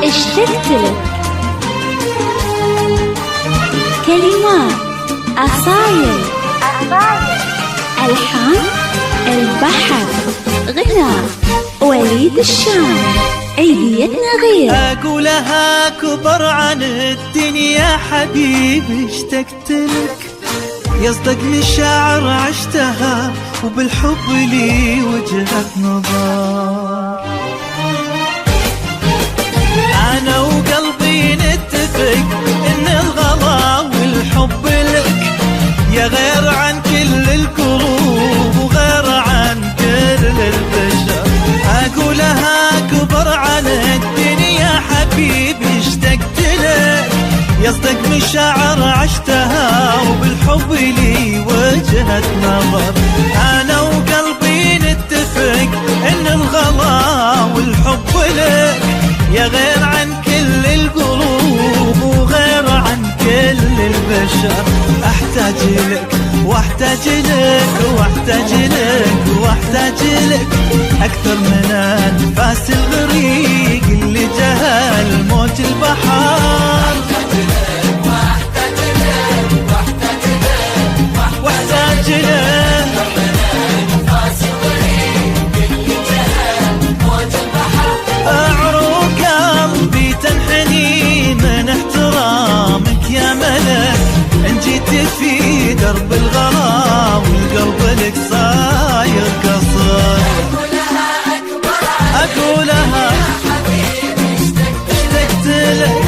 اشتقت لك. كلمات أصايل، ألحان البحر، غناء وليد الشام. عيديتنا غير. أقولها كبر عن الدنيا حبيبي اشتقت لك، يصدقني الشعر عشتها وبالحب لي وجهة نظر. أنا وقلبي نتفق إن الغلا والحب لك، يا غير عن كل القلوب وغير عن كل البشر. أقولها كبر عن الدنيا حبيبي اشتقت لك، يصدق مشاعر عشتها وبالحب لي وجهة نظر. أنا وقلبي نتفق إن الغلا والحب لك، يا غير عن كل القلوب وغير عن كل البشر. أحتاج لك واحتاج لك واحتاج لك واحتاج لك، أكثر من أنفاس الغريق اللي جهل موج البحر. واحتاج لك أعروق قلبي تنحني من احترامك يا ملك، إن جيت في درب الغلا والقلب لك صاير قصر. أقولها اشتقت لك،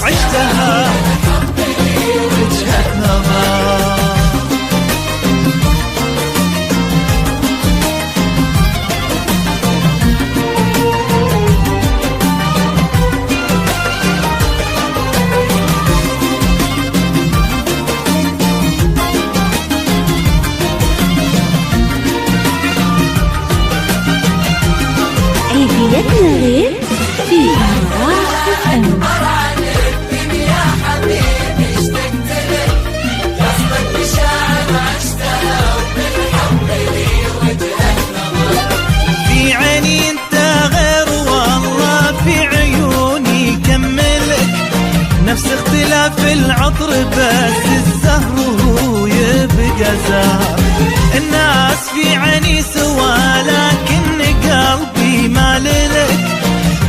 عشتها وجهة نظر. عيديتنا غير في إمارات FM. في عيني انت غير والله في عيوني كملك، نفس اختلاف العطر بس الزهر هو يبقى زهر. الناس في عيني سوا لكن قلبي ما لك،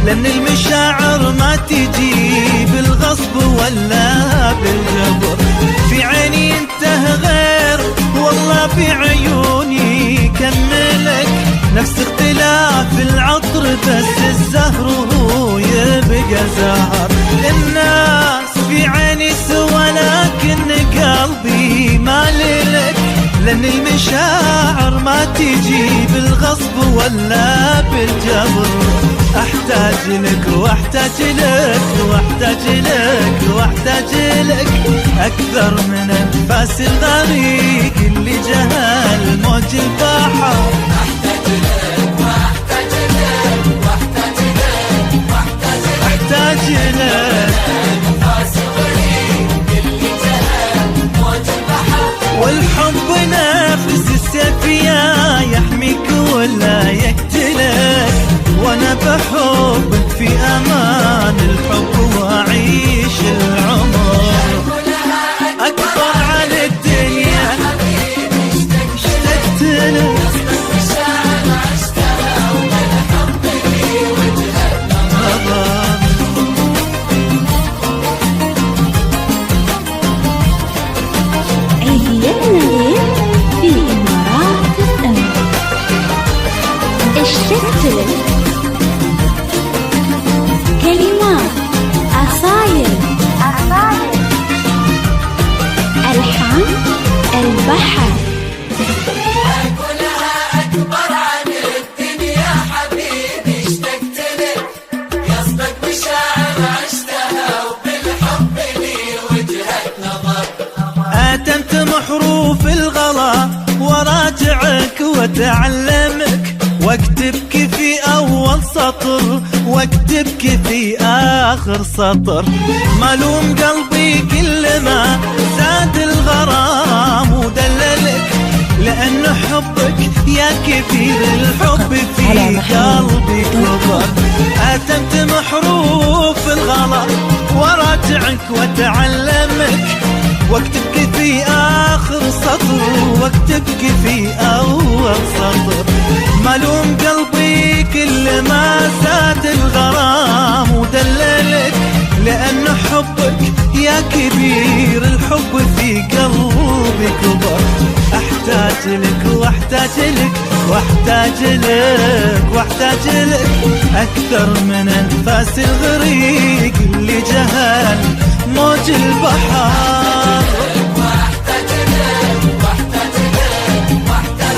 لأن المشاعر ما تجي بالغصب ولا بالجبر. في عيني انت غير والله في عيوني كملك، نفس اختلاف العطر بس الزهر هو يبقى زهر. الناس في عيني سوا لكن قلبي ما لك، لأن المشاعر ما تجي بالغصب ولا بالجبر. أحتاج لك واحتاج لك واحتاج لك واحتاج لك، أكثر من أنفاس الغريق اللي جهل موج البحر. أحتاج لك واحتاج لك واحتاج لك واحتاج لك، أنفاس الغريق اللي جهل موج البحر. والحب نفس السفينة يحميك ولا يقتلك، وانا بحبك في امان الحب واعيش العمر. اكبر على الدنيا اشتقت لك، عيديتنا غير في إمارات FM. اشتقت لك. كلمات أصايل، ألحان البحر. أقولها أكبر عن الدنيا حبيبي اشتقت لك، يصدق مشاعر عشتها وبالحب لي وجهة نظر. أتمت محروف الغلا وراجعك وتعلمك، واكتبك في أول سطر واكتبك في آخر سطر. ملوم قلبي كل ما زاد الغرام ودللك، لأن حبك يا كبير الحب في قلبي كبر. واتعلمك، واكتبك في اخر سطر، واكتبك في اول سطر. ملوم قلبي كل ما زاد الغرام ودللك، لأن حبك يا كبير الحب في قلبي كبر. احتاج لك واحتاج لك واحتاج لك واحتاج لك اكثر من انفاس الغريق اللي جهل موج البحر.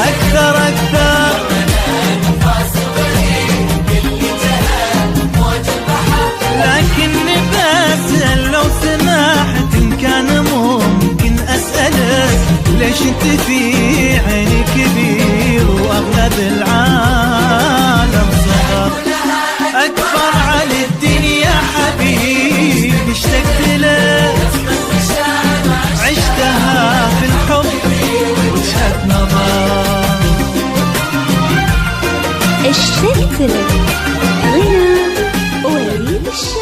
اكثر اكثر لكني بسأل لو سمحت إن كان ممكن أسألك، ليش انت في عيني كبير وأغلب العالم صغر؟ أكبر على الدنيا حبيبي اشتقت لك، عشتها في الحب وجهة نظر. اشتقت لك غنى وليد الشاعر.